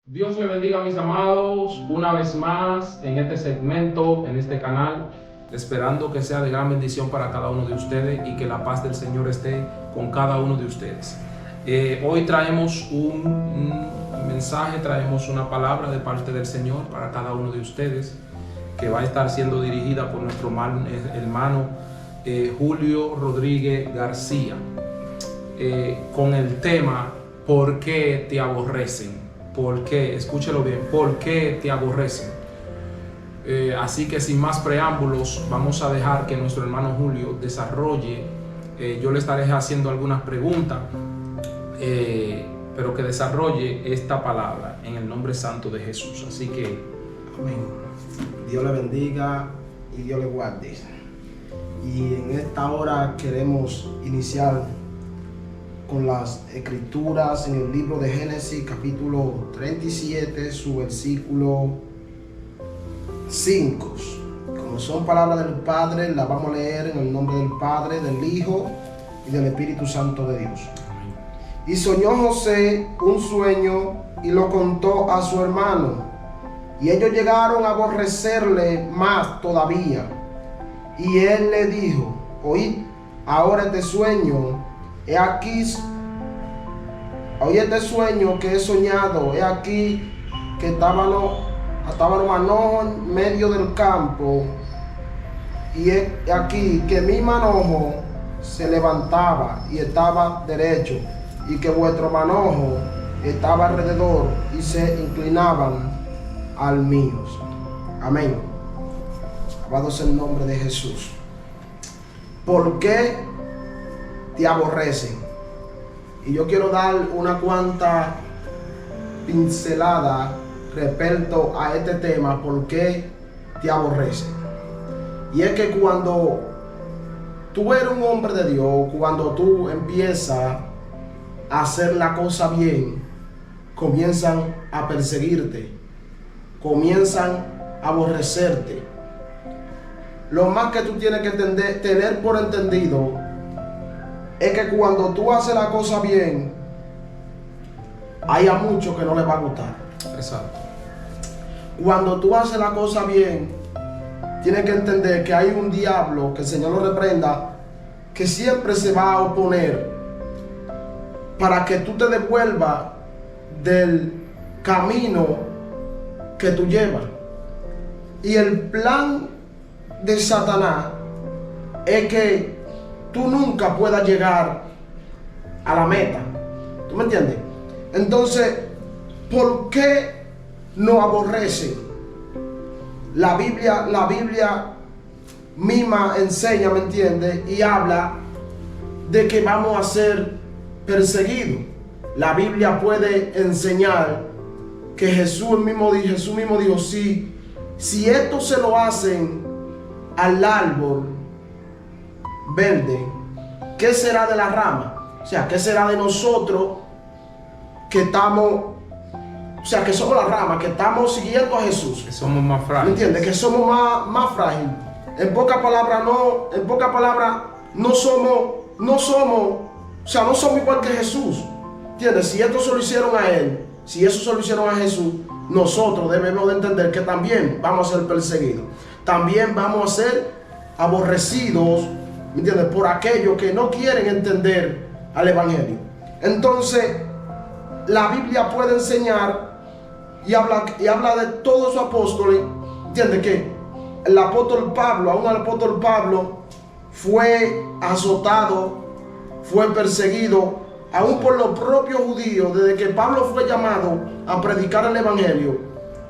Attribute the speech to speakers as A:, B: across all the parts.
A: Dios le bendiga, mis amados, una vez más en este segmento, en este canal, esperando que sea de gran bendición para cada uno de ustedes y que la paz del Señor esté con cada uno de ustedes. Hoy traemos un mensaje, traemos una palabra de parte del Señor para cada uno de ustedes, que va a estar siendo dirigida por nuestro hermano Julio Rodríguez García, con el tema ¿por qué te aborrecen? ¿Por qué? Escúchelo bien. ¿Por qué te aborrecen? Así que sin más preámbulos, vamos a dejar que nuestro hermano Julio desarrolle. Yo le estaré haciendo algunas preguntas, pero que desarrolle esta palabra en el nombre santo de Jesús. Así que,
B: amén. Dios le bendiga y Dios le guarde. Y en esta hora queremos iniciar con las escrituras en el libro de Génesis, capítulo 37, su versículo 5. Como son palabras del Padre, las vamos a leer en el nombre del Padre, del Hijo y del Espíritu Santo de Dios. Y soñó José un sueño y lo contó a su hermano, y ellos llegaron a aborrecerle más todavía. Y él le dijo: oíd ahora este sueño. He aquí, hoy este sueño que he soñado, he aquí que estábamos manojos en medio del campo, y he aquí que mi manojo se levantaba y estaba derecho, y que vuestro manojo estaba alrededor y se inclinaban al mío. Amén. Alabado sea el nombre de Jesús. ¿Por qué te aborrecen? Y yo quiero dar una cuanta pincelada respecto a este tema, ¿por qué te aborrecen? Y es que cuando tú eres un hombre de Dios, cuando tú empiezas a hacer la cosa bien, comienzan a perseguirte, comienzan a aborrecerte. Lo más que tú tienes que tener por entendido es que cuando tú haces la cosa bien, hay a muchos que no les va a gustar.
A: exacto.
B: Cuando tú haces la cosa bien, tienes que entender que hay un diablo, que el Señor lo reprenda, que siempre se va a oponer para que tú te devuelvas del camino que tú llevas. Y el plan de Satanás es que tú nunca puedas llegar a la meta. ¿Tú me entiendes? Entonces, ¿por qué nos aborrecen? La Biblia misma enseña, ¿me entiendes? Y habla de que vamos a ser perseguidos. La Biblia puede enseñar que Jesús mismo dijo, si esto se lo hacen al árbol verde, ¿qué será de la rama? O sea, ¿qué será de nosotros que estamos, o sea, que somos la rama, que estamos siguiendo a Jesús?
A: Que somos más frágiles.
B: ¿Me entiendes? Que somos más frágiles. En pocas palabras, no somos igual que Jesús. ¿Entiendes? Si esto se lo hicieron a Él, si eso se lo hicieron a Jesús, nosotros debemos de entender que también vamos a ser perseguidos. También vamos a ser aborrecidos, ¿me entiendes?, por aquellos que no quieren entender al Evangelio. Entonces, la Biblia puede enseñar y habla de todos los apóstoles. ¿Entiendes? Que el apóstol Pablo fue azotado, fue perseguido, aún por los propios judíos. Desde que Pablo fue llamado a predicar el Evangelio,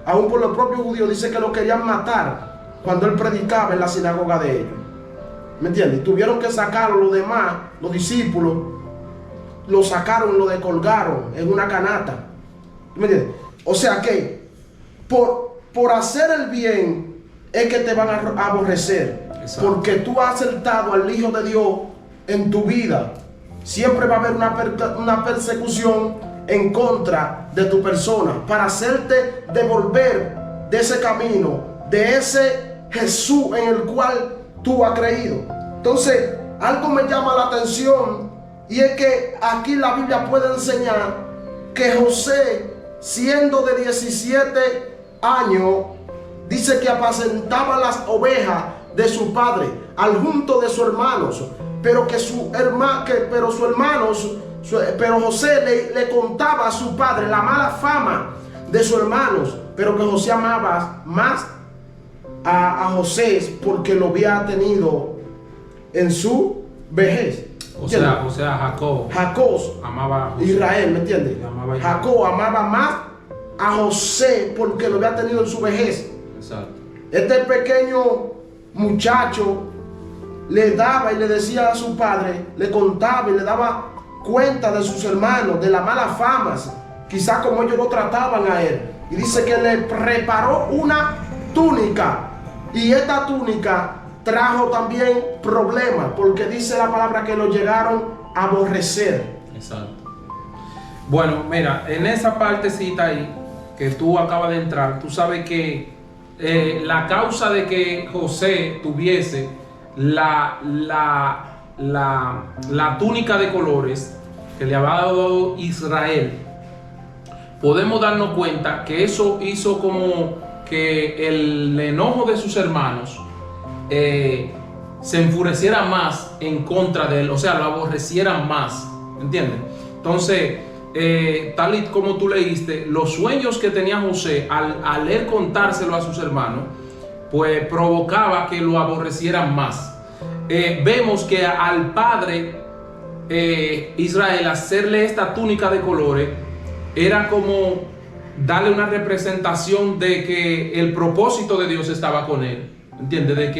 B: aún por los propios judíos, dice que lo querían matar cuando él predicaba en la sinagoga de ellos. ¿Me entiendes? Tuvieron que sacarlo los demás, los discípulos, lo sacaron, lo descolgaron en una canasta. ¿Me entiendes? O sea que por hacer el bien es que te van a aborrecer. Exacto. Porque tú has aceptado al Hijo de Dios en tu vida. Siempre va a haber una persecución en contra de tu persona para hacerte devolver de ese camino, de ese Jesús en el cual tú has creído. Entonces, algo me llama la atención, y es que aquí la Biblia puede enseñar que José, siendo de 17 años, dice que apacentaba las ovejas de su padre al junto de sus hermanos, pero José le contaba a su padre la mala fama de sus hermanos, pero que José amaba más a José porque lo había tenido en su vejez.
A: O sea, Jacob amaba a José.
B: Israel, ¿me entiendes? Jacob amaba más a José porque lo había tenido en su vejez.
A: Exacto.
B: Este pequeño muchacho le daba y le decía a su padre, le contaba y le daba cuenta de sus hermanos, de las malas famas, quizás como ellos lo trataban a él. Y dice que le preparó una túnica, y esta túnica trajo también problemas, porque dice la palabra que lo llegaron a aborrecer.
A: Exacto. Bueno, mira, en esa partecita ahí que tú acabas de entrar, tú sabes que la causa de que José tuviese la túnica de colores que le había dado Israel, podemos darnos cuenta que eso hizo como que el enojo de sus hermanos se enfureciera más en contra de él, o sea, lo aborrecieran más, ¿entiendes? Entonces, tal y como tú leíste, los sueños que tenía José al él contárselo a sus hermanos, pues provocaba que lo aborrecieran más. Vemos que al padre Israel hacerle esta túnica de colores era como darle una representación de que el propósito de Dios estaba con él, ¿entiendes? De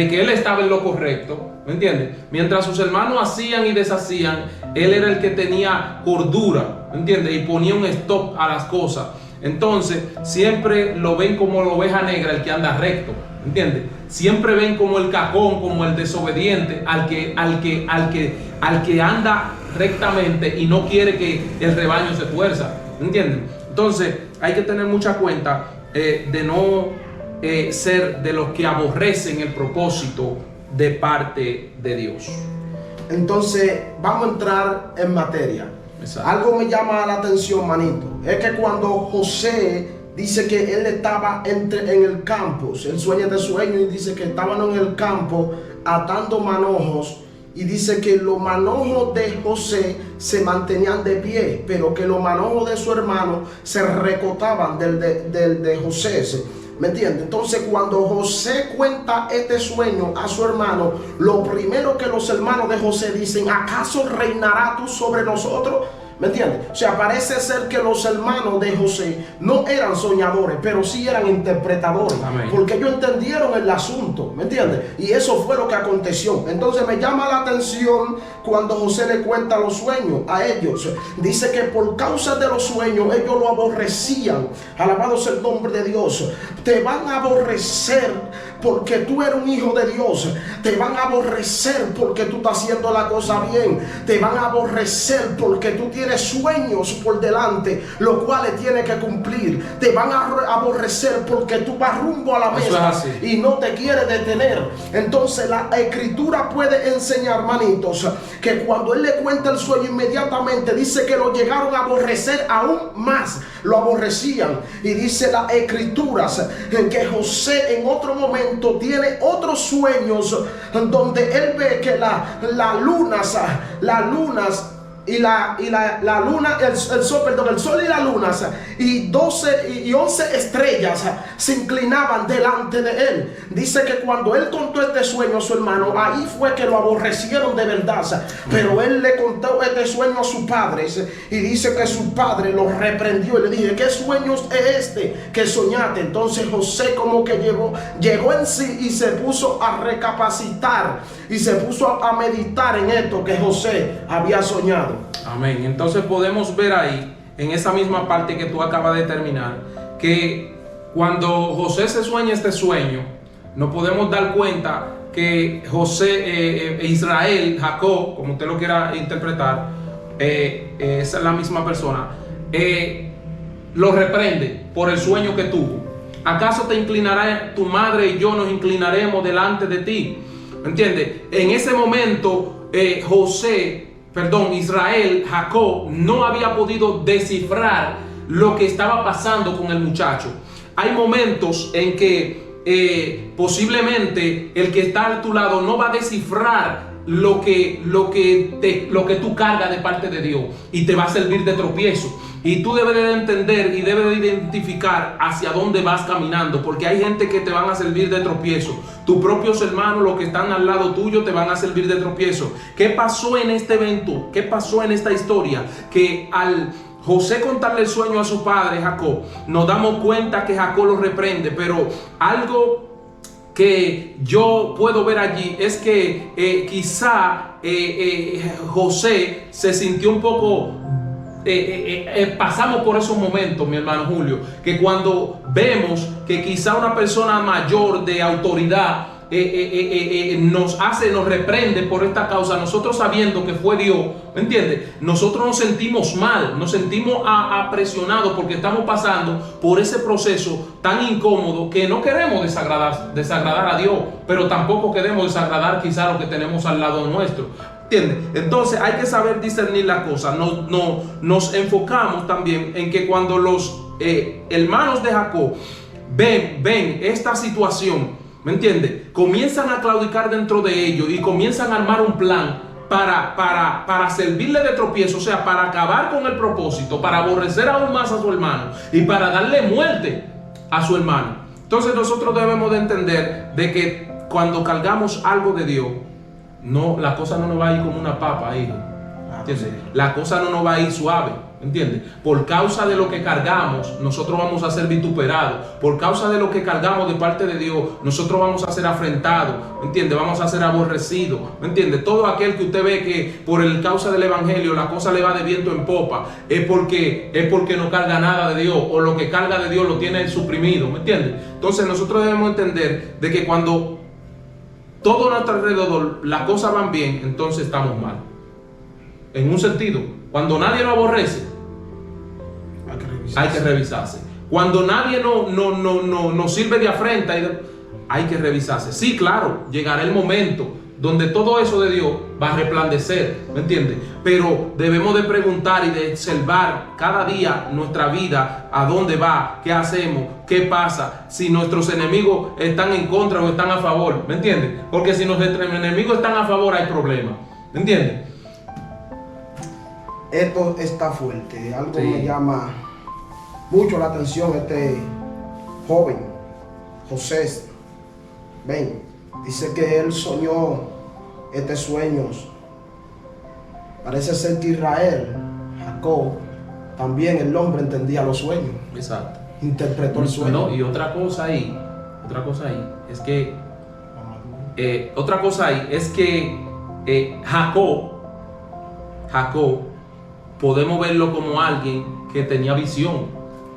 A: que él estaba en lo correcto, ¿me entiendes? Mientras sus hermanos hacían y deshacían, él era el que tenía cordura, ¿me entiendes? Y ponía un stop a las cosas. Entonces siempre lo ven como la oveja negra, el que anda recto, ¿entiendes? Siempre ven como el cajón, como el desobediente, al que anda rectamente y no quiere que el rebaño se tuerza, ¿entiendes? Entonces hay que tener mucha cuenta de no ser de los que aborrecen el propósito de parte de Dios.
B: Entonces vamos a entrar en materia.
A: Exacto.
B: Algo me llama la atención, manito, es que cuando José dice que él estaba en el campo, él sueña de sueño y dice que estaban en el campo atando manojos, y dice que los manojos de José se mantenían de pie, pero que los manojos de su hermano se recotaban del de José. ¿Me entiendes? Entonces cuando José cuenta este sueño a su hermano, lo primero que los hermanos de José dicen: ¿acaso reinarás tú sobre nosotros? ¿Me entiendes? O sea, parece ser que los hermanos de José no eran soñadores, pero sí eran interpretadores.
A: Amén.
B: Porque ellos entendieron el asunto, ¿me entiendes? Y eso fue lo que aconteció. Entonces me llama la atención cuando José le cuenta los sueños a ellos. Dice que por causa de los sueños ellos lo aborrecían. Alabado sea el nombre de Dios. Te van a aborrecer porque tú eres un hijo de Dios. Te van a aborrecer porque tú estás haciendo la cosa bien. Te van a aborrecer porque tú tienes sueños por delante, los cuales tienes que cumplir. Te van a aborrecer porque tú vas rumbo a la mesa y no te quieres detener. Entonces la escritura puede enseñar, hermanitos, que cuando él le cuenta el sueño, inmediatamente dice que lo llegaron a aborrecer aún más. Lo aborrecían. Y dice las escrituras que José en otro momento tiene otros sueños donde él ve que las lunas y el sol y la luna y 12 y 11 estrellas se inclinaban delante de él. Dice que cuando él contó este sueño a su hermano, ahí fue que lo aborrecieron de verdad. Pero él le contó este sueño a su padre, y dice que su padre lo reprendió y le dijo: ¿qué sueño es este que soñaste? Entonces José como que llegó en sí y se puso a recapacitar y se puso a meditar en esto que José había soñado.
A: Amén. Entonces podemos ver ahí, en esa misma parte que tú acabas de terminar, que cuando José se sueña este sueño, nos podemos dar cuenta que José, Israel, Jacob, como usted lo quiera interpretar, esa es la misma persona, lo reprende por el sueño que tuvo. ¿Acaso te inclinará tu madre y yo nos inclinaremos delante de ti? ¿Me entiendes? En ese momento Israel, Jacob, no había podido descifrar lo que estaba pasando con el muchacho. Hay momentos en que posiblemente el que está a tu lado no va a descifrar lo que tú cargas de parte de Dios y te va a servir de tropiezo. Y tú debes de entender y debes de identificar hacia dónde vas caminando, porque hay gente que te van a servir de tropiezo. Tus propios hermanos, los que están al lado tuyo, te van a servir de tropiezo. ¿Qué pasó en este evento? ¿Qué pasó en esta historia? Que al José contarle el sueño a su padre Jacob, nos damos cuenta que Jacob lo reprende, pero algo que yo puedo ver allí es que quizá José se sintió un poco pasamos por esos momentos, mi hermano Julio, que cuando vemos que quizá una persona mayor de autoridad nos reprende por esta causa, nosotros sabiendo que fue Dios, ¿me entiendes? Nosotros nos sentimos mal, nos sentimos presionados porque estamos pasando por ese proceso tan incómodo que no queremos desagradar a Dios, pero tampoco queremos desagradar quizá a lo que tenemos al lado nuestro. ¿Entiendes? Entonces hay que saber discernir las cosas. Nos enfocamos también en que cuando los hermanos de Jacob ven esta situación, ¿me entiendes? Comienzan a claudicar dentro de ellos y comienzan a armar un plan para servirle de tropiezo, o sea, para acabar con el propósito, para aborrecer aún más a su hermano y para darle muerte a su hermano. Entonces nosotros debemos de entender de que cuando cargamos algo de Dios, no, la cosa no nos va a ir como una papa, hijo. ¿Entiendes? La cosa no nos va a ir suave, ¿entiendes? Por causa de lo que cargamos, nosotros vamos a ser vituperados. Por causa de lo que cargamos de parte de Dios, nosotros vamos a ser afrentados, ¿entiendes? Vamos a ser aborrecidos, ¿me entiendes? Todo aquel que usted ve que por el causa del evangelio la cosa le va de viento en popa, es porque no carga nada de Dios, o lo que carga de Dios lo tiene suprimido, ¿me entiendes? Entonces nosotros debemos entender de que cuando todo a nuestro alrededor las cosas van bien, entonces estamos mal. En un sentido, cuando nadie nos aborrece, hay que revisarse. Cuando nadie nos sirve de afrenta, hay que revisarse. Sí, claro, llegará el momento donde todo eso de Dios va a resplandecer, ¿me entiendes? Pero debemos de preguntar y de observar cada día nuestra vida, a dónde va, qué hacemos, qué pasa, si nuestros enemigos están en contra o están a favor, ¿me entiendes? Porque si nuestros enemigos están a favor hay problemas, ¿me entiendes?
B: Esto está fuerte, algo
A: Sí.
B: me llama mucho la atención. Este joven, José, dice que él soñó estos sueños. Parece ser que Israel, Jacob, también el hombre entendía los sueños.
A: Exacto.
B: Interpretó el sueño.
A: No, y otra cosa ahí es que Jacob podemos verlo como alguien que tenía visión,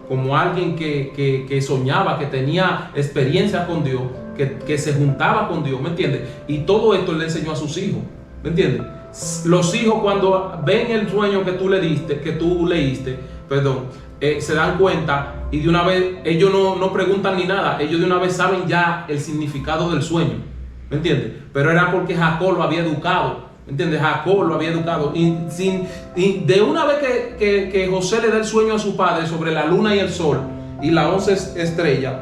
A: como alguien que soñaba, que tenía experiencia con Dios, que se juntaba con Dios, ¿me entiendes? Y todo esto le enseñó a sus hijos, ¿me entiendes? Los hijos cuando ven el sueño que tú leíste, se dan cuenta y de una vez ellos no preguntan ni nada, ellos de una vez saben ya el significado del sueño, ¿me entiendes? Pero era porque Jacob lo había educado, ¿me entiendes? Jacob lo había educado y de una vez que José le da el sueño a su padre sobre la luna y el sol y las 11 estrellas,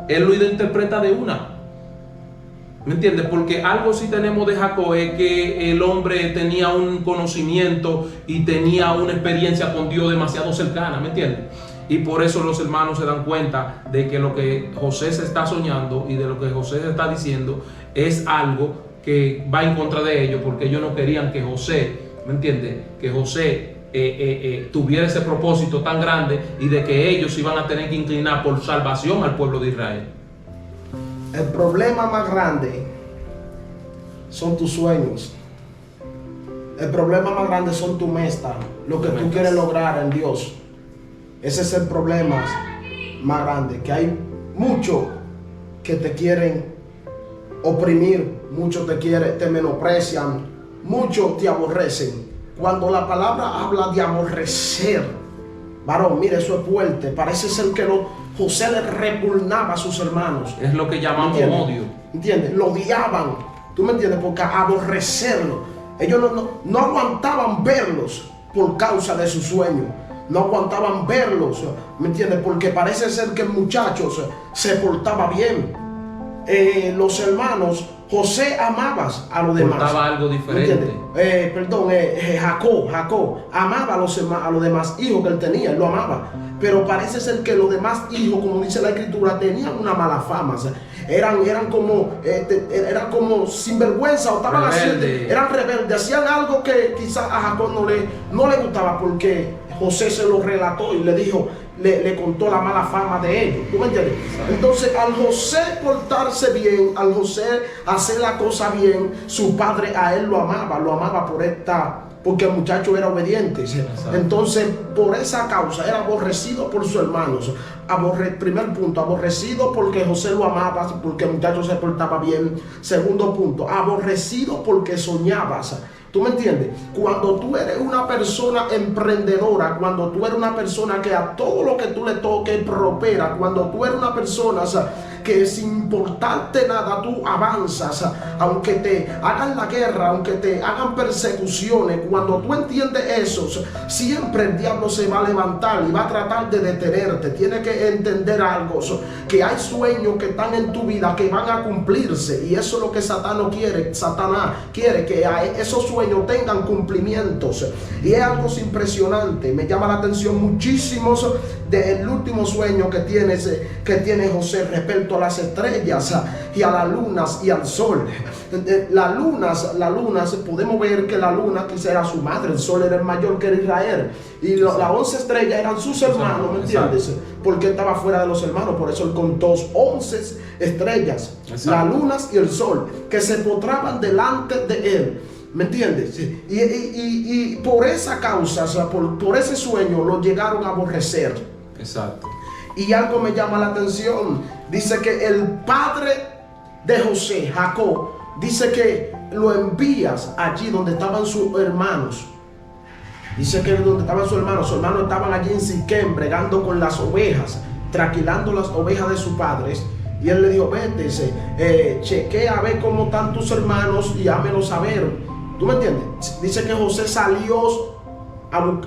A: él lo interpreta de una, ¿me entiendes? Porque algo sí tenemos de Jacob es que el hombre tenía un conocimiento y tenía una experiencia con Dios demasiado cercana, ¿me entiendes? Y por eso los hermanos se dan cuenta de que lo que José se está soñando y de lo que José se está diciendo es algo que va en contra de ellos, porque ellos no querían que José, ¿me entiendes? Que José tuviera ese propósito tan grande y de que ellos iban a tener que inclinar por salvación al pueblo de Israel.
B: El problema más grande son tus sueños. El problema más grande son tus metas, lo que tú quieres lograr en Dios. Ese es el problema más grande, que hay muchos que te quieren oprimir, muchos te menosprecian, muchos te aborrecen. Cuando la palabra habla de aborrecer, varón, mire, eso es fuerte. Parece ser que José le repugnaba a sus hermanos.
A: Es lo que llamamos odio.
B: ¿Entiendes? Lo odiaban ¿Tú me entiendes? Porque aborrecerlo. Ellos no aguantaban verlos por causa de su sueño. No aguantaban verlos, ¿me entiendes? Porque parece ser que el muchacho se portaba bien. Los hermanos, José amaba a los demás.
A: Portaba algo diferente.
B: Jacob amaba a los demás hijos que él tenía, él lo amaba. Pero parece ser que los demás hijos, como dice la escritura, tenían una mala fama. O sea, eran como sinvergüenza, o estaban haciendo, eran rebeldes, hacían algo que quizás a Jacob no le gustaba, porque José se lo relató y le dijo, le contó la mala fama de ellos. ¿Tú me entiendes? Entonces, al José portarse bien, al José hacer la cosa bien, su padre a él lo amaba porque el muchacho era obediente. Exacto. Entonces, por esa causa era aborrecido por sus hermanos. Primer punto, aborrecido porque José lo amaba, porque el muchacho se portaba bien. Segundo punto, aborrecido porque soñabas. ¿Tú me entiendes? Cuando tú eres una persona emprendedora, cuando tú eres una persona que a todo lo que tú le toques prospera, cuando tú eres una persona, o sea, que sin importarte nada tú avanzas, aunque te hagan la guerra, aunque te hagan persecuciones, cuando tú entiendes eso, siempre el diablo se va a levantar y va a tratar de detenerte. Tienes que entender algo, que hay sueños que están en tu vida que van a cumplirse, y eso es lo que Satanás quiere que esos sueños tengan cumplimientos, y es algo impresionante. Me llama la atención muchísimo del último sueño que tiene José respecto a las estrellas y a las lunas y al sol. Las lunas, podemos ver que la luna quizá era su madre, el sol era el mayor que era Israel, y las 11 estrellas eran sus hermanos, ¿me entiendes? Porque estaba fuera de los hermanos, por eso él contó 11 estrellas, las lunas y el sol, que se postraban delante de él. ¿Me entiendes? Y por esa causa, o sea, por ese sueño, lo llegaron a aborrecer.
A: Exacto.
B: Y algo me llama la atención. Dice que el padre de José, Jacob, dice que lo envías allí donde estaban sus hermanos. Dice que donde estaban sus hermanos estaban allí en Siquem, bregando con las ovejas, tranquilando las ovejas de sus padres. Y él le dijo, vete, chequea a ver cómo están tus hermanos y hámelo saber. ¿Tú me entiendes? Dice que José salió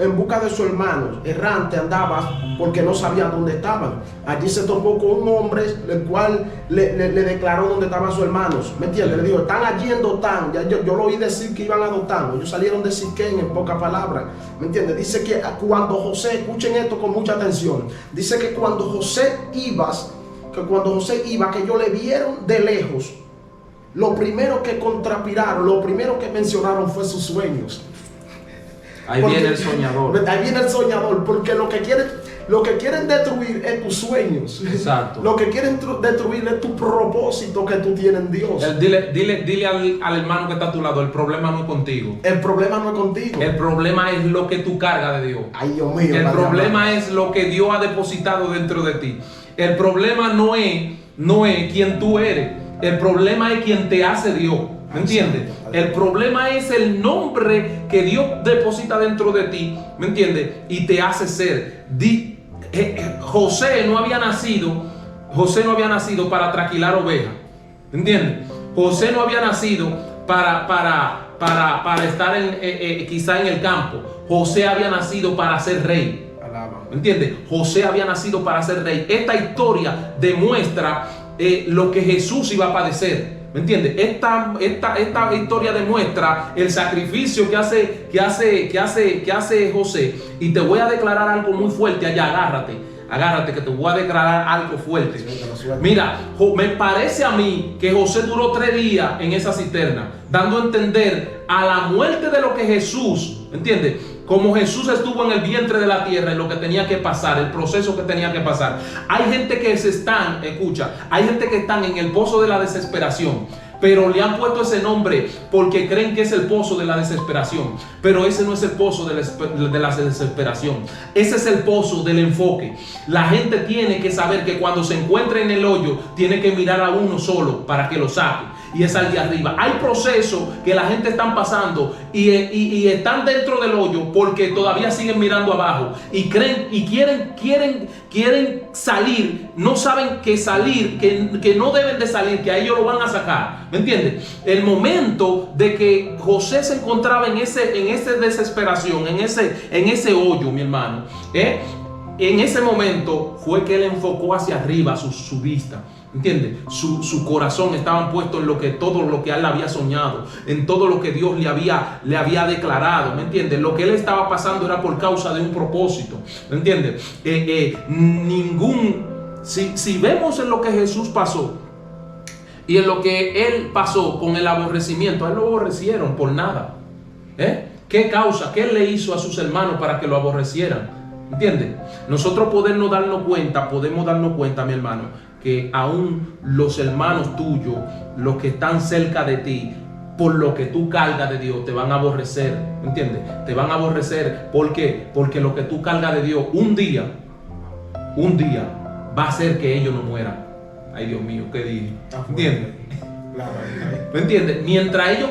B: en busca de sus hermanos, errante andaba porque no sabía dónde estaban. Allí se topó con un hombre, el cual le declaró dónde estaban sus hermanos. ¿Me entiendes? Le dijo, están allí en Dotán. Yo lo oí decir que iban a Dotán. Ellos salieron de Siquén, en pocas palabras. ¿Me entiendes? Dice que cuando José, escuchen esto con mucha atención, dice que cuando José iba, que ellos le vieron de lejos, lo primero que contrapiraron, lo primero que mencionaron fue sus sueños.
A: Ahí viene el soñador.
B: Ahí viene el soñador, porque lo que quieren destruir es tus sueños.
A: Exacto.
B: Lo que quieren destruir es tu propósito que tú tienes en Dios.
A: Dile al hermano que está a tu lado, el problema no es contigo.
B: El problema no es contigo.
A: El problema es lo que tú cargas de Dios.
B: Ay, Dios mío.
A: El problema es lo que Dios ha depositado dentro de ti. El problema no es quien tú eres. El problema es quien te hace Dios. ¿Me entiendes? El problema es el nombre que Dios deposita dentro de ti. ¿Me entiendes? Y te hace ser. José no había nacido para traquilar ovejas. ¿Me entiendes? José no había nacido para estar quizá en el campo. José había nacido para ser rey. ¿Me entiendes? José había nacido para ser rey. Esta historia demuestra lo que Jesús iba a padecer. ¿Me entiendes? Esta historia demuestra el sacrificio que hace José. Y te voy a declarar algo muy fuerte allá. Agárrate que te voy a declarar algo fuerte. Mira, me parece a mí que José duró 3 días en esa cisterna, dando a entender a la muerte de lo que Jesús, ¿me entiendes? Como Jesús estuvo en el vientre de la tierra y lo que tenía que pasar, el proceso que tenía que pasar. Hay gente que hay gente que están en el pozo de la desesperación, pero le han puesto ese nombre porque creen que es el pozo de la desesperación. Pero ese no es el pozo de la desesperación. Ese es el pozo del enfoque. La gente tiene que saber que cuando se encuentra en el hoyo, tiene que mirar a uno solo para que lo saque. Y es al de arriba. Hay procesos que la gente están pasando y están dentro del hoyo porque todavía siguen mirando abajo y creen y quieren salir no saben que salir, que no deben de salir, que a ellos lo van a sacar. ¿Me entiendes? El momento de que José se encontraba en esa desesperación, en ese hoyo, mi hermano, en ese momento fue que él enfocó hacia arriba su vista. ¿Entiendes? Su corazón estaba puesto en todo lo que él había soñado, en todo lo que Dios le había declarado. ¿Me entiendes? Lo que él estaba pasando era por causa de un propósito. ¿Me entiendes? Si vemos en lo que Jesús pasó y en lo que él pasó con el aborrecimiento, a él lo aborrecieron por nada. ¿Qué causa? ¿Qué él le hizo a sus hermanos para que lo aborrecieran? ¿Entiendes? Nosotros podemos darnos cuenta, mi hermano, que aún los hermanos tuyos, los que están cerca de ti, por lo que tú cargas de Dios, te van a aborrecer. ¿Entiendes? Te van a aborrecer. ¿Por qué? Porque lo que tú cargas de Dios, un día va a hacer que ellos no mueran. Ay, Dios mío, ¿qué dije? ¿Entiendes? ¿Me entiendes? Mientras ellos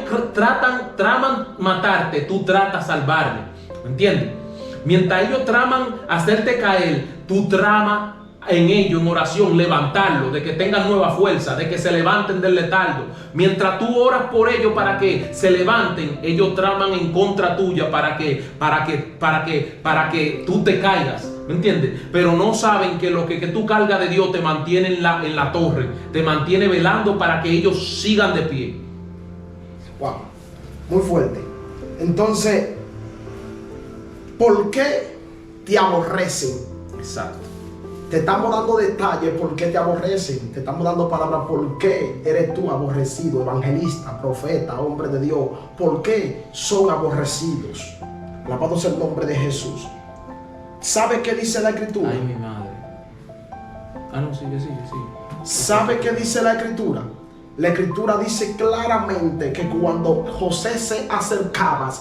A: traman matarte, tú tratas salvarle. ¿Me entiendes? Mientras ellos traman hacerte caer, tú tramas en ellos, en oración, levantarlo, de que tengan nueva fuerza, de que se levanten del letargo. Mientras tú oras por ellos para que se levanten, ellos traman en contra tuya para que tú te caigas. ¿Me entiendes? Pero no saben que lo que tú cargas de Dios te mantiene en la torre, te mantiene velando para que ellos sigan de pie.
B: Wow, muy fuerte. Entonces, ¿por qué te aborrecen?
A: Exacto.
B: Te estamos dando detalles por qué te aborrecen. Te estamos dando palabras por qué eres tú aborrecido, evangelista, profeta, hombre de Dios. ¿Por qué son aborrecidos? Alabado sea el nombre de Jesús. ¿Sabe qué dice la Escritura?
A: Ay, mi madre. No, sigue.
B: ¿Sabe qué dice la Escritura? La Escritura dice claramente que cuando José se acercaba,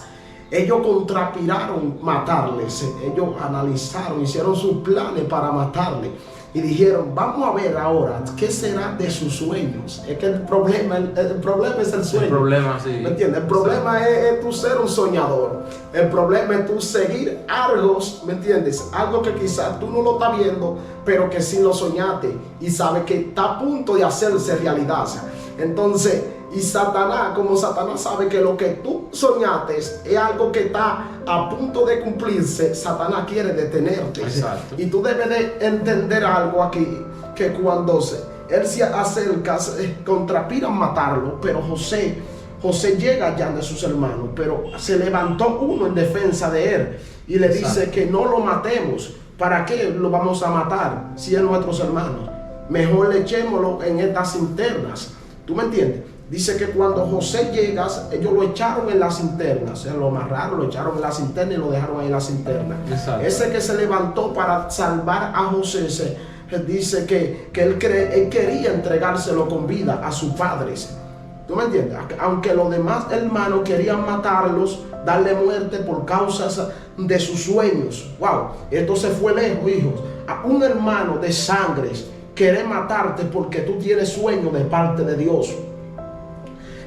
B: ellos contrapiraron matarles. Ellos analizaron, hicieron sus planes para matarle. Y dijeron, vamos a ver ahora qué será de sus sueños. Es que el problema es el sueño.
A: El problema, sí.
B: ¿Me entiendes? El problema es tú ser un soñador. El problema es tú seguir algo, ¿me entiendes? Algo que quizás tú no lo estás viendo, pero que sí lo soñaste y sabes que está a punto de hacerse realidad. Entonces, y Satanás, como Satanás sabe que lo que tú soñaste es algo que está a punto de cumplirse, Satanás quiere detenerte.
A: Exacto.
B: Y tú debes de entender algo aquí, que cuando él se acerca, contrapiran matarlo, pero José llega ya de sus hermanos, pero se levantó uno en defensa de él y le dice que no lo matemos. ¿Para qué lo vamos a matar si es nuestros hermanos? Mejor le echémoslo en estas cinternas. ¿Tú me entiendes? Dice que cuando José llega, ellos lo echaron en las cinternas, lo amarraron, lo echaron en la cinterna y lo dejaron ahí en la cinterna.
A: Exacto.
B: Ese que se levantó para salvar a José, dice que él quería entregárselo con vida a sus padres. ¿Tú me entiendes? Aunque los demás hermanos querían matarlos, darle muerte por causas de sus sueños. Wow, esto se fue lejos, hijos. A un hermano de sangre quiere matarte porque tú tienes sueños de parte de Dios.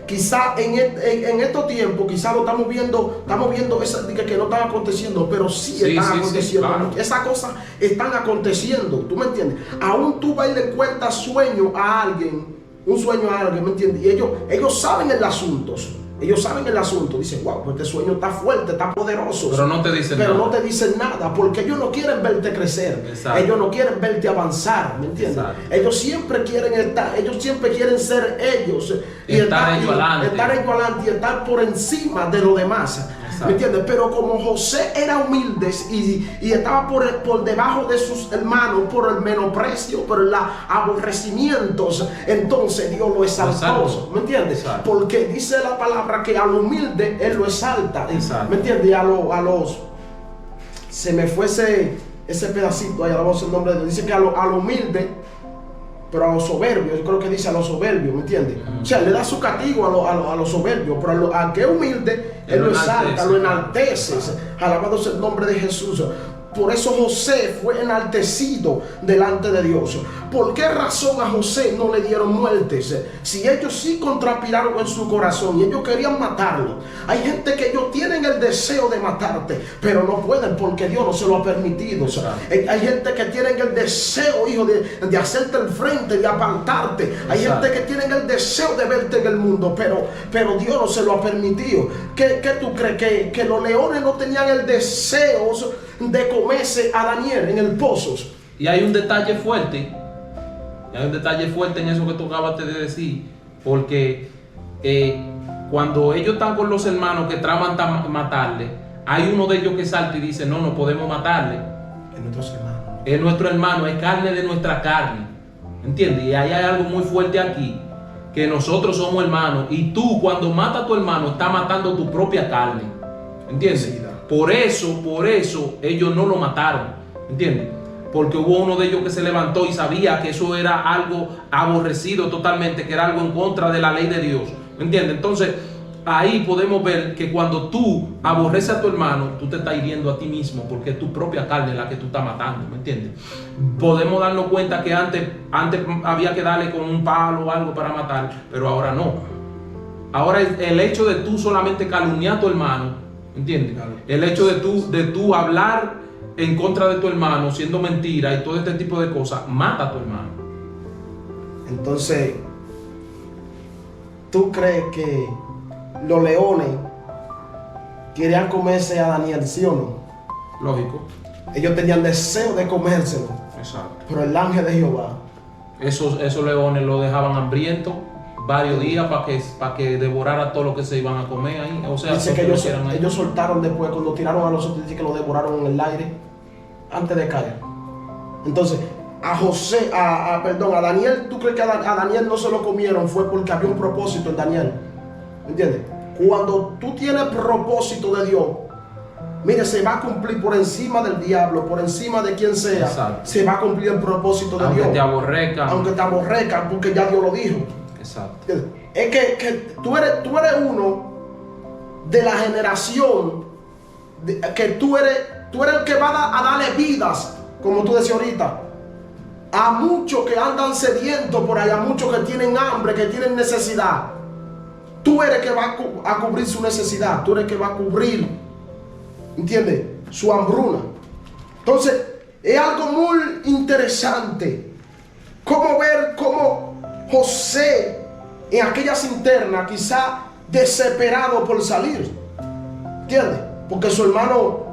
B: Quizá en estos tiempos, quizá lo estamos viendo que no están aconteciendo, pero sí están aconteciendo.
A: Claro.
B: Esas cosas están aconteciendo, ¿tú me entiendes? Aún tú vas y le cuentas sueño a alguien, un sueño a alguien, ¿me entiendes? Y ellos saben el asunto. Ellos saben el asunto, dicen, wow, pues este sueño está fuerte, está poderoso.
A: Pero no te dicen nada.
B: No te dicen nada, porque ellos no quieren verte crecer.
A: Exacto.
B: Ellos no quieren verte avanzar, ¿me entiendes?
A: Exacto.
B: Ellos siempre quieren ser ellos. Y
A: estar ellos
B: adelante y estar por encima de lo demás. ¿Me entiendes? Pero como José era humilde y estaba por debajo de sus hermanos, por el menosprecio, por los aborrecimientos, entonces Dios lo exaltó. ¿Me entiendes?
A: Exacto.
B: Porque dice la palabra que al humilde Él lo exalta.
A: Exacto.
B: ¿Me entiendes? Se me fue ese pedacito, ahí alabamos el nombre de Dios. Dice que a lo humilde, pero a los soberbios, yo creo que dice a los soberbios, ¿me entiendes? O sea, le da su castigo a los soberbios, pero al que es humilde, Él lo exalta, lo enaltece. Alabado sea el nombre de Jesús. Por eso José fue enaltecido delante de Dios. ¿Por qué razón a José no le dieron muertes? Si ellos sí contrapiraron en su corazón y ellos querían matarlo. Hay gente que ellos tienen el deseo de matarte, pero no pueden porque Dios no se lo ha permitido. O sea, hay gente que tienen el deseo, hijo, de hacerte el frente, de apartarte. Hay gente que tienen el deseo de verte en el mundo, pero Dios no se lo ha permitido. ¿Qué tú crees? Que los leones no tenían el deseo de comerse a Daniel en el pozo.
A: Y hay un detalle fuerte. En eso que tú acabas de decir. Porque cuando ellos están con los hermanos que traman matarle, hay uno de ellos que salta y dice: no podemos matarle. Es nuestro hermano, es carne de nuestra carne. ¿Entiendes? Y ahí hay algo muy fuerte aquí. Que nosotros somos hermanos. Y tú, cuando matas a tu hermano, estás matando tu propia carne. ¿Entiendes? Sí. Por eso ellos no lo mataron, ¿entiendes? Porque hubo uno de ellos que se levantó y sabía que eso era algo aborrecido totalmente, que era algo en contra de la ley de Dios, ¿entiendes? Entonces, ahí podemos ver que cuando tú aborreces a tu hermano, tú te estás hiriendo a ti mismo, porque es tu propia carne la que tú estás matando, ¿me entiendes? Podemos darnos cuenta que antes había que darle con un palo o algo para matar, pero ahora no. Ahora el hecho de tú solamente calumniar a tu hermano, ¿entiendes? El hecho de tú hablar en contra de tu hermano, siendo mentira y todo este tipo de cosas, mata a tu hermano.
B: Entonces, ¿tú crees que los leones querían comerse a Daniel, sí o no?
A: Lógico.
B: Ellos tenían deseo de comérselo.
A: Exacto.
B: Pero el ángel de Jehová,
A: esos leones lo dejaban hambriento varios días para que devorara todo lo que se iban a comer ahí. O sea,
B: dice que ellos soltaron después, cuando tiraron a los otros, dice que lo devoraron en el aire antes de caer. Entonces, a Daniel, ¿tú crees que a Daniel no se lo comieron? Fue porque había un propósito en Daniel. ¿Entiendes? Cuando tú tienes propósito de Dios, mire, se va a cumplir por encima del diablo, por encima de quien sea. Exacto. Se va a cumplir el propósito de
A: aunque
B: Dios.
A: Aunque
B: te aborrezcan, porque ya Dios lo dijo.
A: Exacto.
B: Es que tú eres uno de la generación que tú eres el que va a darle vidas, como tú decías ahorita, a muchos que andan sedientos por ahí, a muchos que tienen hambre, que tienen necesidad. Tú eres el que va a cubrir su necesidad, tú eres el que va a cubrir, ¿entiendes?, su hambruna. Entonces, es algo muy interesante cómo ver cómo José en aquella cisterna, quizá desesperado por salir, ¿entiendes? Porque su hermano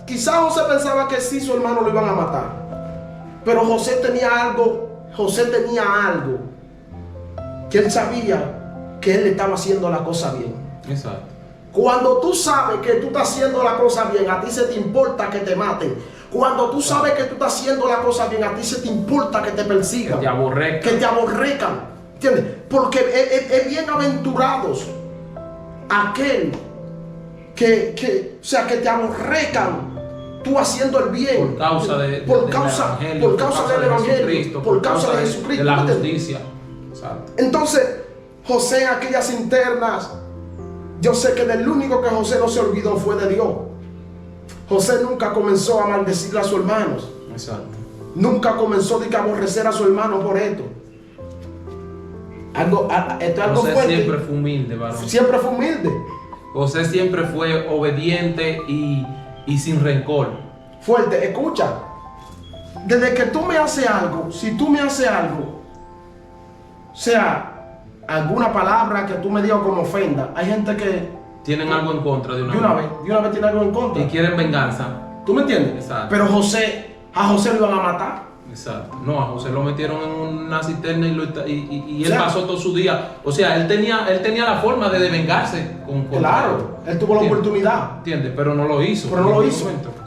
B: quizá José pensaba que sí, su hermano lo iban a matar, pero José tenía algo que él sabía, que él estaba haciendo la cosa bien.
A: Exacto.
B: Cuando tú sabes que tú estás haciendo la cosa bien, a ti se te importa que te maten. Cuando tú sabes que tú estás haciendo la cosa bien, a ti se te importa que te persigan, que te aborrezcan, ¿entiendes? Porque es bienaventurados aquel que te aborrezcan tú haciendo el bien,
A: por causa del Evangelio,
B: por causa de Jesucristo,
A: de la justicia. Exacto.
B: Entonces, José en aquellas internas, yo sé que del único que José no se olvidó fue de Dios. José nunca comenzó a maldecir a sus hermanos.
A: Exacto.
B: Nunca comenzó a aborrecer a su hermano por esto. Esto es algo
A: José
B: fuerte.
A: Siempre fue humilde, varón.
B: Siempre fue humilde.
A: José siempre fue obediente y sin rencor.
B: Fuerte, escucha. Desde que tú me haces algo, si tú me haces algo, o sea, alguna palabra que tú me digas como ofenda, hay gente que
A: tienen algo en contra de
B: una vez tienen algo en contra.
A: Y quieren venganza.
B: ¿Tú me entiendes?
A: Exacto.
B: Pero a José lo iban a matar.
A: Exacto. No, a José lo metieron en una cisterna y él pasó todo su día. O sea, él tenía la forma de vengarse con
B: claro, él tuvo la oportunidad.
A: ¿Entiendes? Pero no lo hizo.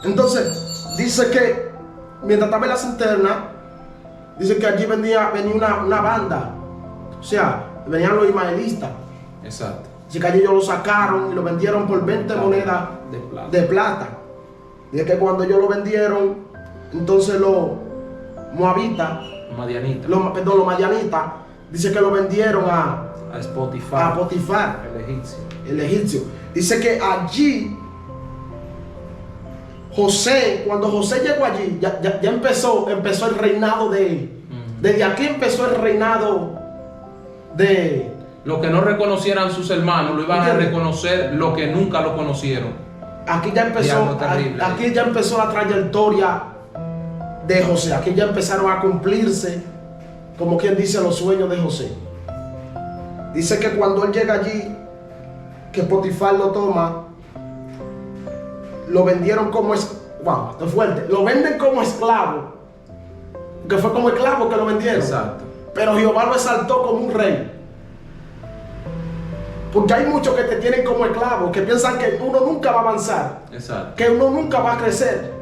B: Entonces, dice que mientras estaba en la cisterna, dice que allí venía una banda. O sea, venían los ismaelistas.
A: Exacto.
B: Así que allí ellos lo sacaron y lo vendieron por 20 monedas de plata. Dice que cuando ellos lo vendieron, entonces los moabitas, los madianitas, dice que lo vendieron a Potifar,
A: el egipcio.
B: Dice que allí José, cuando José llegó allí, ya empezó el reinado de él. Desde aquí empezó el reinado de...
A: Lo que no reconocieran sus hermanos, lo iban a
B: ¿Entiendes?
A: reconocer lo que nunca lo conocieron.
B: Aquí ya empezó la trayectoria de José. Aquí ya empezaron a cumplirse, como quien dice, los sueños de José. Dice que cuando él llega allí, que Potifar lo toma, lo vendieron como wow, esto es fuerte. Lo venden como esclavo, que fue como esclavo que lo vendieron.
A: Exacto.
B: Pero Jehová lo exaltó como un rey. Porque hay muchos que te tienen como esclavo, que piensan que uno nunca va a avanzar.
A: Exacto.
B: Que uno nunca va a crecer.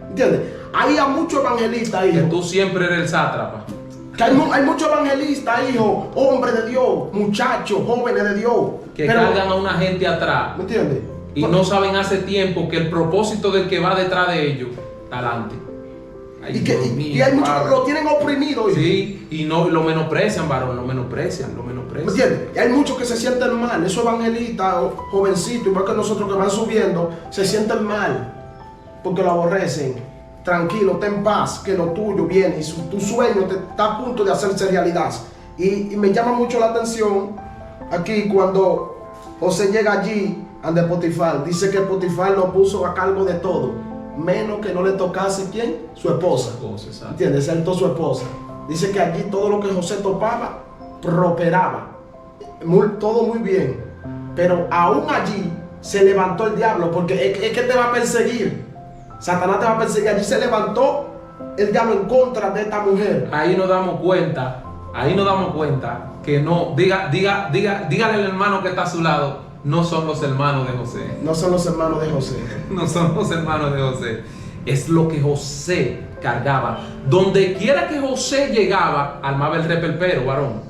B: ¿Entiendes? Hay a muchos evangelistas,
A: Que
B: hijo.
A: tú siempre eres el sátrapa.
B: Que hay muchos evangelistas, hijo, hombres de Dios, muchachos, jóvenes de Dios.
A: Que cargan a una gente atrás.
B: ¿Me entiendes?
A: Y no saben hace tiempo que el propósito del que va detrás de ellos está adelante. Ay, Dios mío,
B: y hay muchos que
A: Padre.
B: lo tienen oprimido, hijo.
A: Sí, y no lo menosprecian, varón, lo menosprecian.
B: ¿Me entiendes? Y hay muchos que se sienten mal. Esos evangelistas, jovencitos, igual que nosotros que van subiendo, se sienten mal porque lo aborrecen. Tranquilo, ten paz, que lo tuyo viene y tu sueño está a punto de hacerse realidad. Y me llama mucho la atención aquí cuando José llega allí ante Potifar. Dice que Potifar lo puso a cargo de todo, menos que no le tocase, ¿quién? Su esposa. ¿Entiendes? Excepto su esposa. Dice que allí todo lo que José topaba prosperaba, todo muy bien, pero aún allí se levantó el diablo, porque es que te va a perseguir. Satanás te va a perseguir. Allí se levantó el diablo en contra de esta mujer.
A: Ahí nos damos cuenta que no, dígale al hermano que está a su lado, no son los hermanos de José.
B: No son los hermanos de José.
A: No son los hermanos de José. Es lo que José cargaba. Donde quiera que José llegaba, armaba el repelpero, varón.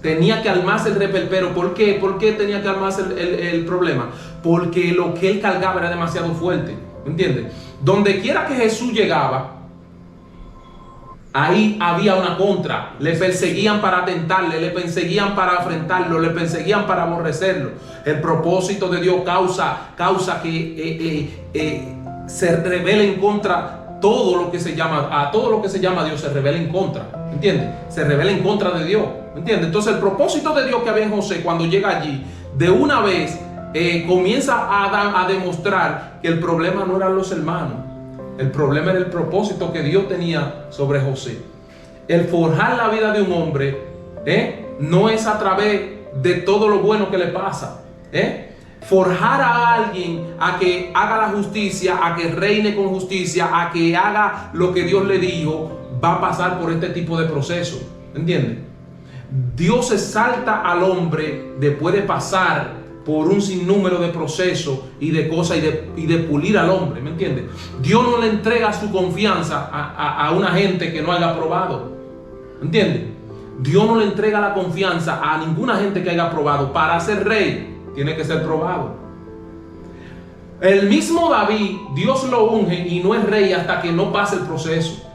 A: Tenía que armarse el repelpero. ¿Por qué? ¿Por qué tenía que armarse el problema? Porque lo que él cargaba era demasiado fuerte. ¿Me entiendes? Donde quiera que Jesús llegaba, ahí había una contra. Le perseguían para atentarle, le perseguían para afrentarlo, le perseguían para aborrecerlo. El propósito de Dios causa que se revele en contra todo lo que se llama Dios, se revela en contra. ¿Entiendes? Se revela en contra de Dios. ¿Entiendes? Entonces el propósito de Dios que había en José cuando llega allí, de una vez comienza a demostrar que el problema no eran los hermanos. El problema era el propósito que Dios tenía sobre José. El forjar la vida de un hombre no es a través de todo lo bueno que le pasa. Forjar a alguien a que haga la justicia, a que reine con justicia, a que haga lo que Dios le dijo, va a pasar por este tipo de proceso. ¿Entiendes? Dios exalta al hombre después de pasar por un sinnúmero de procesos y de cosas y de pulir al hombre, ¿me entiendes? Dios no le entrega su confianza a una gente que no haya probado, ¿me entiendes? Dios no le entrega la confianza a ninguna gente que haya probado. Para ser rey tiene que ser probado. El mismo David, Dios lo unge y no es rey hasta que no pase el proceso,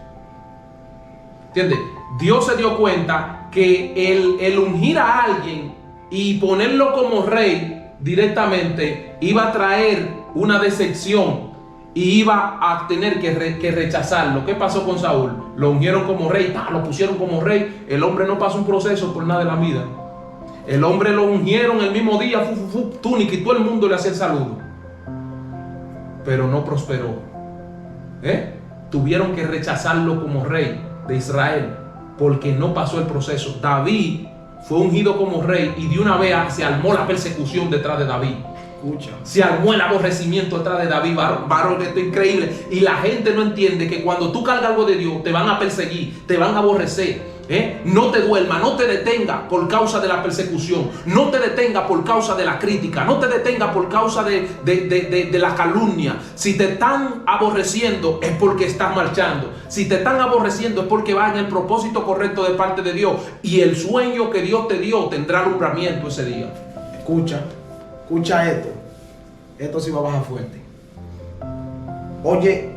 A: ¿entiendes? Dios se dio cuenta que el ungir a alguien y ponerlo como rey directamente iba a traer una decepción y iba a tener que rechazarlo. ¿Qué pasó con Saúl? Lo ungieron como rey, lo pusieron como rey. El hombre no pasó un proceso por nada de la vida. El hombre lo ungieron el mismo día, túnica, y todo el mundo le hacía el saludo, pero no prosperó. Tuvieron que rechazarlo como rey de Israel porque no pasó el proceso. David fue ungido como rey y de una vez se armó la persecución detrás de David.
B: Escucha.
A: Se armó el aborrecimiento detrás de David, varón, esto es increíble. Y la gente no entiende que cuando tú cargas algo de Dios, te van a perseguir, te van a aborrecer. No te duerma, no te detenga por causa de la persecución, no te detenga por causa de la crítica, no te detenga por causa de la calumnia. Si te están aborreciendo es porque estás marchando. Si te están aborreciendo es porque va en el propósito correcto de parte de Dios. Y el sueño que Dios te dio tendrá alumbramiento ese día.
B: Escucha esto. Esto sí va a bajar fuerte. Oye,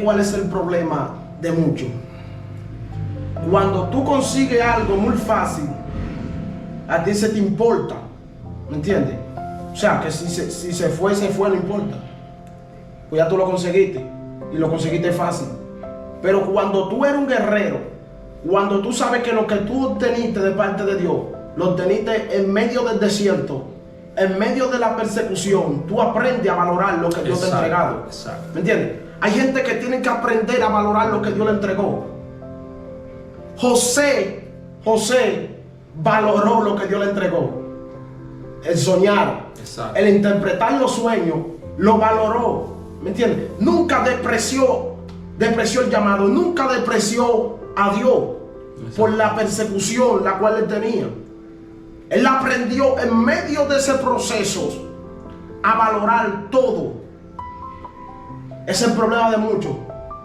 B: ¿cuál es el problema de muchos? Cuando tú consigues algo muy fácil, a ti se te importa. ¿Me entiendes? O sea, que si se fue, no importa. pues ya tú lo conseguiste y lo conseguiste fácil. Pero cuando tú eres un guerrero, cuando tú sabes que lo que tú obteniste de parte de Dios, lo obteniste en medio del desierto, en medio de la persecución, tú aprendes a valorar lo que Dios te ha entregado. ¿Me entiendes? Hay gente que tiene que aprender a valorar lo que Dios le entregó. José valoró lo que Dios le entregó. El soñar, el interpretar los sueños, lo valoró. ¿Me entiendes? Nunca despreció el llamado, nunca despreció a Dios por la persecución la cual él tenía. Él aprendió en medio de ese proceso a valorar todo. Ese es el problema de muchos,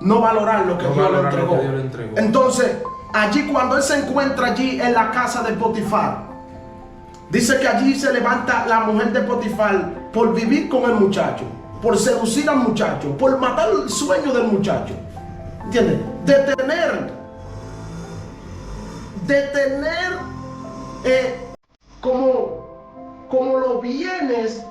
B: no valorar lo que Dios le entregó. Entonces, allí cuando él se encuentra allí en la casa de Potifar, dice que allí se levanta la mujer de Potifar por vivir con el muchacho, por seducir al muchacho, por matar el sueño del muchacho. ¿Entiendes? Detener como los bienes